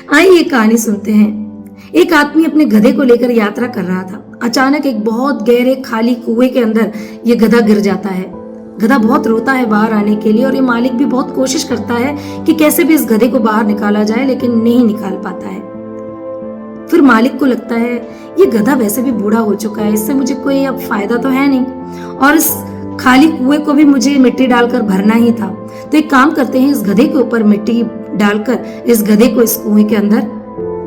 आइए ये कहानी सुनते हैं। एक आदमी अपने गधे को लेकर यात्रा कर रहा था। अचानक एक बहुत गहरे खाली कुएं के अंदर ये गधा गिर जाता है। गधा बहुत रोता है बाहर आने के लिए और ये मालिक भी बहुत कोशिश करता है कि कैसे भी इस गधे को बाहर निकाला जाए, लेकिन नहीं निकाल पाता है। फिर मालिक को लगता है ये गधा वैसे भी बूढ़ा हो चुका है, इससे मुझे कोई अब फायदा तो है नहीं और इस खाली कुएं को भी मुझे मिट्टी डालकर भरना ही था। तो एक काम करते हैं, इस गधे के ऊपर मिट्टी डालकर इस गधे को इस कुएं के अंदर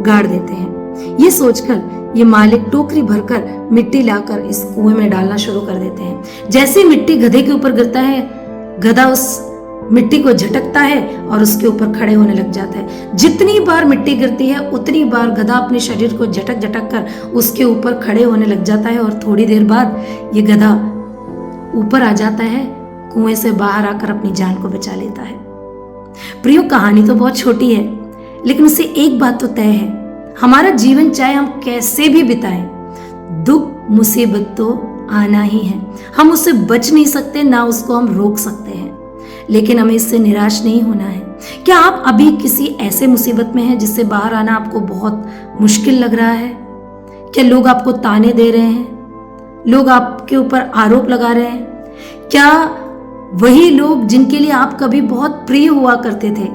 गाड़ देते हैं। ये सोचकर ये मालिक टोकरी भरकर मिट्टी लाकर इस कुएं में डालना शुरू कर देते हैं। जैसे मिट्टी गधे के ऊपर गिरता है, गधा उस मिट्टी को झटकता है और उसके ऊपर खड़े होने लग जाता है। जितनी बार मिट्टी गिरती है उतनी बार गधा अपने शरीर को झटक झटक कर उसके ऊपर खड़े होने लग जाता है और थोड़ी देर बाद ये गधा ऊपर आ जाता है, कुएं से बाहर आकर अपनी जान को बचा लेता है। प्रियो, कहानी तो बहुत छोटी है, लेकिन उससे एक बात तो तय है, हमारा जीवन चाहे हम कैसे भी बिताएं, दुख मुसीबत तो आना ही है। हम उससे बच नहीं सकते, ना उसको हम रोक सकते हैं, लेकिन हमें इससे निराश नहीं होना है। क्या आप अभी किसी ऐसे मुसीबत में हैं जिससे बाहर आना आपको बहुत मुश्किल लग रहा है? क्या लोग आपको ताने दे रहे हैं? लोग आपके ऊपर आरोप लगा रहे हैं? क्या वही लोग जिनके लिए आप कभी बहुत प्रिय हुआ करते थे,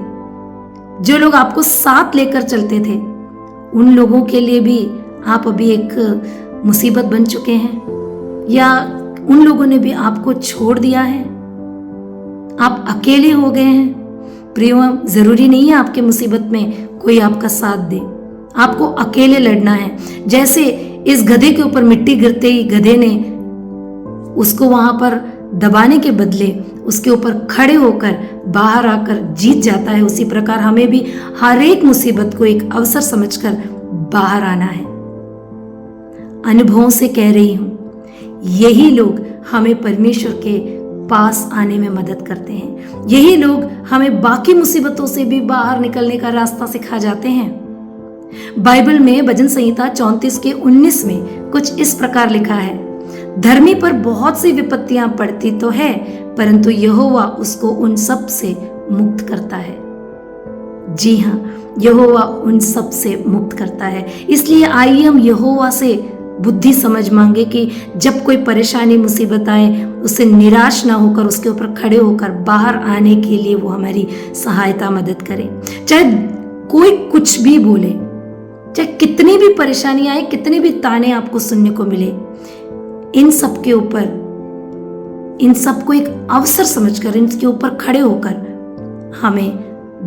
जो लोग आपको साथ लेकर चलते थे, उन लोगों के लिए भी आप अभी एक मुसीबत बन चुके हैं? या उन लोगों ने भी आपको छोड़ दिया है, आप अकेले हो गए हैं? प्रियो, जरूरी नहीं है आपके मुसीबत में कोई आपका साथ दे, आपको अकेले लड़ना है। जैसे इस गधे के ऊपर मिट्टी गिरते ही गधे ने उसको वहां पर दबाने के बदले उसके ऊपर खड़े होकर बाहर आकर जीत जाता है, उसी प्रकार हमें भी हर एक मुसीबत को एक अवसर समझकर बाहर आना है। अनुभवों से कह रही हूं, यही लोग हमें परमेश्वर के पास आने में मदद करते हैं। यही लोग हमें बाकी मुसीबतों से भी बाहर निकलने का रास्ता सिखा जाते हैं। बाइबल में भजन संहिता 34 के 19 में कुछ इस प्रकार लिखा है, धर्मी पर बहुत सी विपत्तियां पड़ती तो है, परंतु यहोवा उसको उन सब से मुक्त करता है। जी हाँ, यहोवा उन सब से मुक्त करता है। इसलिए आइए हम यहोवा से बुद्धि समझ मांगे कि जब कोई परेशानी मुसीबत आए, उससे निराश ना होकर उसके ऊपर खड़े होकर बाहर आने के लिए वो हमारी सहायता मदद करे। चाहे कोई कुछ भी बोले, चाहे कितनी भी परेशानी आए, कितने भी ताने आपको सुनने को मिले, इन सब के ऊपर, इन सबको एक अवसर समझकर इनके ऊपर खड़े होकर हमें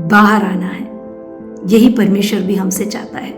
बाहर आना है। यही परमेश्वर भी हमसे चाहता है।